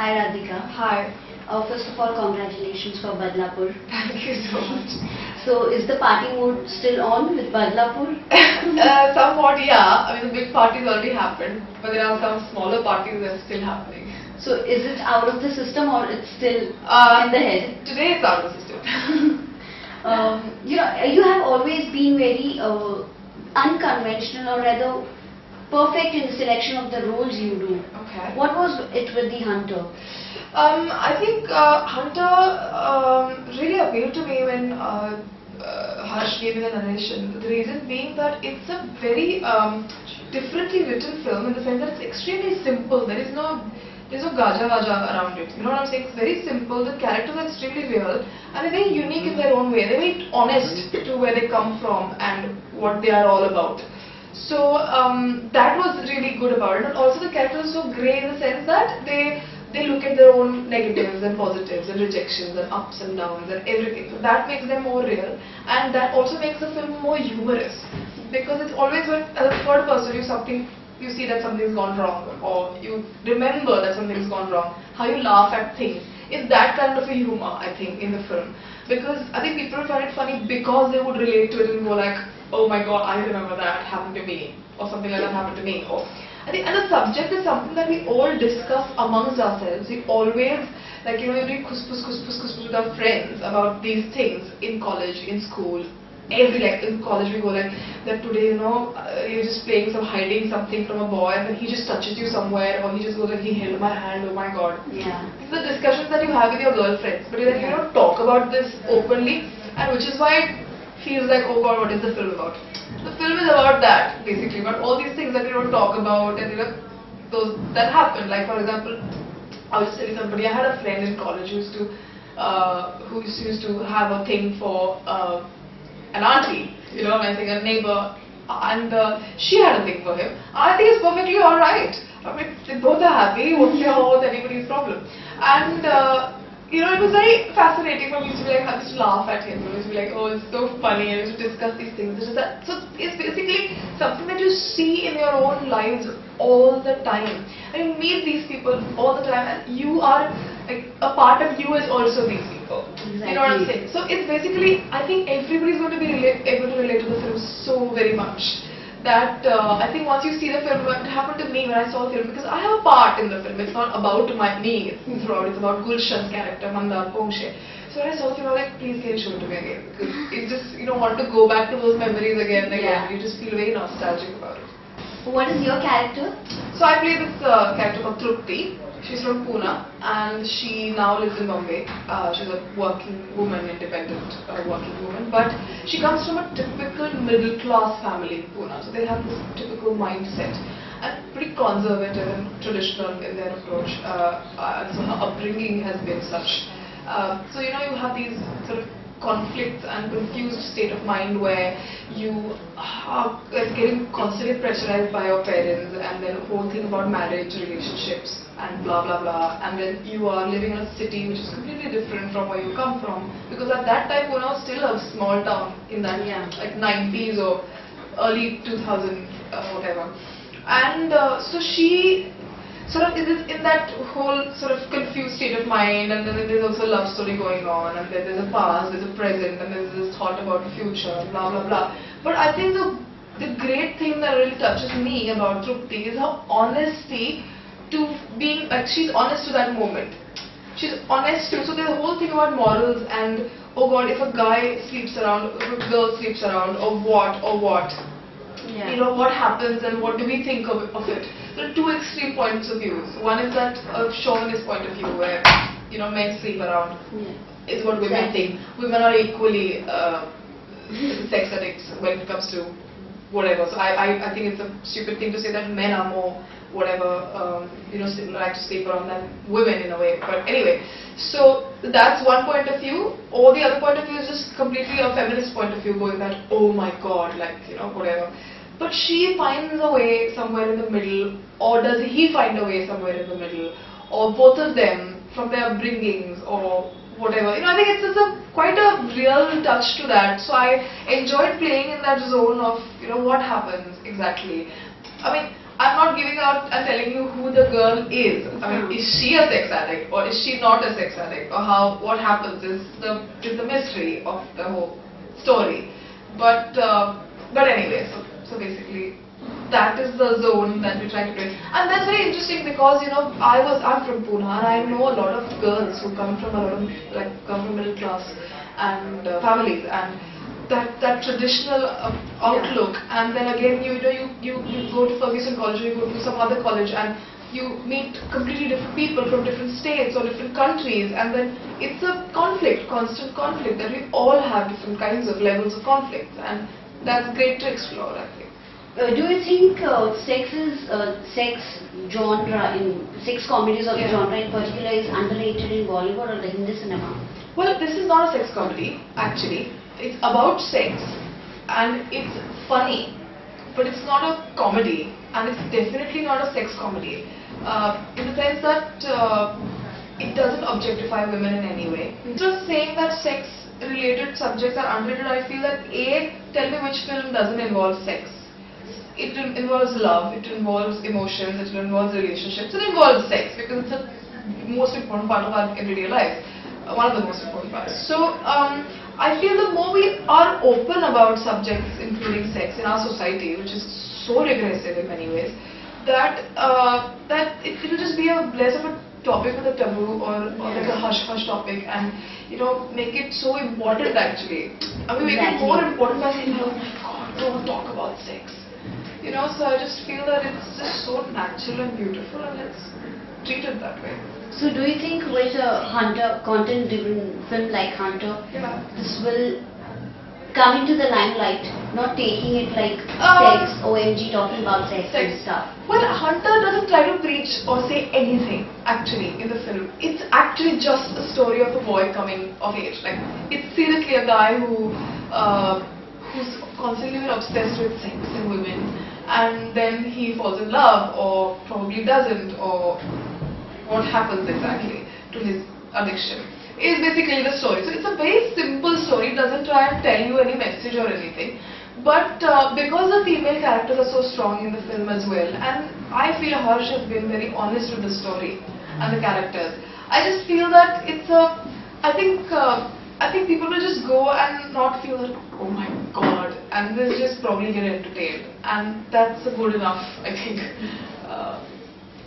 Hi Radhika. Hi. First of all, congratulations for Badlapur. Thank you so much. So, is the party mode still on with Badlapur? Somewhat, yeah. I mean, the big parties already happened, but there are some smaller parties that are still happening. So, is it out of the system or it's still in the head? Today it's out of the system. You have always been very unconventional, or rather perfect in the selection of the roles you do. Okay. What was it with the Hunter? I think Hunter really appealed to me when Harsh gave me the narration. The reason being that it's a very differently written film in the sense that it's extremely simple. There's no gaja vaja around it. You know what I'm saying? It's very simple. The characters are extremely real and they're very unique in their own way. They're very honest to where they come from and what they are all about. So that was really good about it. And also the characters are so grey in the sense that they look at their own negatives and positives and rejections and ups and downs and everything. So that makes them more real, and that also makes the film more humorous, because it's always when as a third person you see that something's gone wrong, or you remember that something's gone wrong, how you laugh at things. It's that kind of a humor, I think, in the film, because I think people find it funny because they would relate to it and go like, oh my god, I remember that happened to me, or something like that happened to me. Or I think, and the subject is something that we all discuss amongst ourselves. We always, like, you read kuspus with our friends about these things in college, in school. In college we go like that today, you're just playing hiding something from a boy, and then he just touches you somewhere, or he just goes like, he held my hand, oh my god. Yeah. These are the discussions that you have with your girlfriends, but you don't talk about this openly, and which is why it feels like, oh god, what is the film about? The film is about that, basically, but all these things that you don't talk about, and those that happen. Like, for example, I was telling somebody, I had a friend in college who used to have a thing for an auntie, I think a neighbor, and she had a thing for him. I think it's perfectly alright. I mean, they both are happy, won't care about anybody's problem. And it was very fascinating for me to be like, I used to laugh at him. I used to be like, oh, it's so funny, and we used to discuss these things. So it's basically something that you see in your own lives all the time. And you meet these people all the time, and you are, like, a part of you is also these people. Exactly. You know what I'm saying? So it's basically, I think everybody's going to be able to relate to the film so very much, that I think once you see the film, what happened to me when I saw the film, because I have a part in the film, it's not about me throughout, it's about Gulshan's character, Mandar Pongshe. So when I saw the film, I was like, please can you show it to me again, because it just, want to go back to those memories again and again. You just feel very nostalgic about it. What is your character? So I play this character called Trupti. She's from Pune, and she now lives in Bombay. She's a working woman, independent working woman, but she comes from a typical middle class family in Pune. So they have this typical mindset, and pretty conservative and traditional in their approach. And so her upbringing has been such. So you have these sort of conflicts and confused state of mind where you are getting constantly pressurized by your parents, and then the whole thing about marriage, relationships, and blah blah blah, and then you are living in a city which is completely different from where you come from, because at that time Pune was still a small town in that like 90s or early 2000 whatever, and so she sort of is in that whole sort of confused state of mind, and then there's also a love story going on, and then there's a past, there's a present, and there's this thought about the future, blah blah blah. But I think the great thing that really touches me about Trupti is her honesty to being, like, she's honest to that moment. She's honest to, so there's a whole thing about morals and, oh god, if a guy sleeps around, if a girl sleeps around, or what. Yeah. What happens and what do we think of it. There are two extreme points of view. One is that chauvinist point of view where, men sleep around. Yeah. Is what women think. Women are equally sex addicts when it comes to whatever. So I think it's a stupid thing to say that men are more whatever, like to sleep around than women in a way. But anyway, so that's one point of view. Or the other point of view is just completely a feminist point of view, going that, oh my god, like, whatever. But she finds a way somewhere in the middle, or does he find a way somewhere in the middle, or both of them from their upbringings or whatever. I think it's quite a real touch to that. So I enjoyed playing in that zone of, what happens exactly. I mean, I'm not giving out and telling you who the girl is. I mean, is she a sex addict or is she not a sex addict, or what happens is the mystery of the whole story. But anyway, so basically that is the zone that we try to play, and that's very interesting because I'm from Pune and I know a lot of girls who come from middle class and families, and that traditional outlook, and then again you go to Ferguson College or you go to some other college and you meet completely different people from different states or different countries, and then it's a constant conflict, that we all have different kinds of levels of conflicts, and that's great to explore, I think. Do you think sex genre in sex comedies or genre in particular is underrated in Bollywood or the Hindi cinema? Well, this is not a sex comedy actually. It's about sex and it's funny, but it's not a comedy, and it's definitely not a sex comedy in the sense that it doesn't objectify women in any way. Just saying that sex related subjects are underrated, I feel that tell me which film doesn't involve sex. It involves love, it involves emotions, it involves relationships, it involves sex because it's the most important part of our everyday life, one of the most important parts. So I feel the more we are open about subjects including sex in our society, which is so regressive in many ways, that it will just be less of a topic with a taboo or like a hush-hush topic, and make it so important actually. I mean, make it more important by saying, oh my god, don't talk about sex. So I just feel that it's just so natural and beautiful, and let's treat it that way. So do you think with a content-driven film like Hunter, this will come into the limelight, not taking it like sex, OMG, talking about sex and stuff? Well, Hunter doesn't try to preach or say anything actually in the film. It's actually just a story of a boy coming of age. Like, it's seriously a guy who's constantly been obsessed with sex and women, and then he falls in love, or probably doesn't, or what happens exactly to his addiction is basically the story. So it's a very simple story, it doesn't try and tell you any message or anything, but because the female characters are so strong in the film as well, and I feel Harsh has been very honest with the story and the characters, I just feel that it's I think people will just go and not feel that, oh my god, and they'll just probably get entertained, and that's good enough, I think.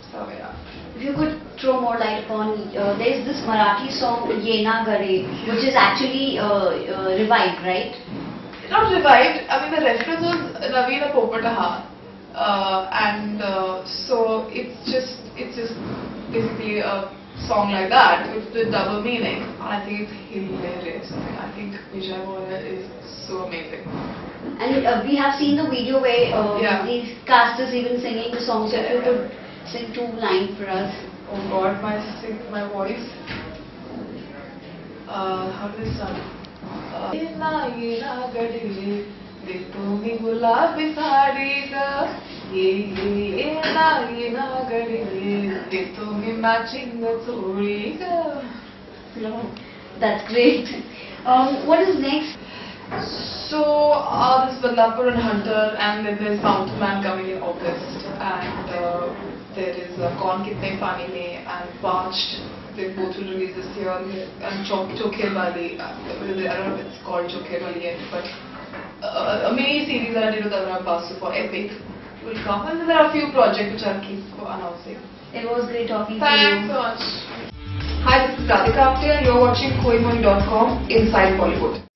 So yeah. If you could throw more light upon, there's this Marathi song Ye Na Gade, which is actually revived, right? Not revived. I mean, the reference was Navina Popataha, and so it's just basically a song like that with double meaning. I think it's hilarious. I think Vijay Bola is so amazing. And we have seen the video where the cast is even singing the song. So if you could sing 2 lines for us. Oh god, my voice. How do we start? Yena gade ditumi gulabi sari ga yena gade ditumi matching choli ga. That's great. What is next? So this is Badlapur and Hunter, and then there's Mountain Man coming in August, and there is Kaun Kitne Pani Mein and Parched. They both will release this year, and Chokhe Wali. I don't know if it's called Chokhe Wali yet, but a mini series that I did with Avram Basu for Epic will come, and there are a few projects which I'll keep announcing. It was great talking to you. Thanks so much. Hi, this is Radhika Apte and you're watching Koimoi.com Inside Bollywood.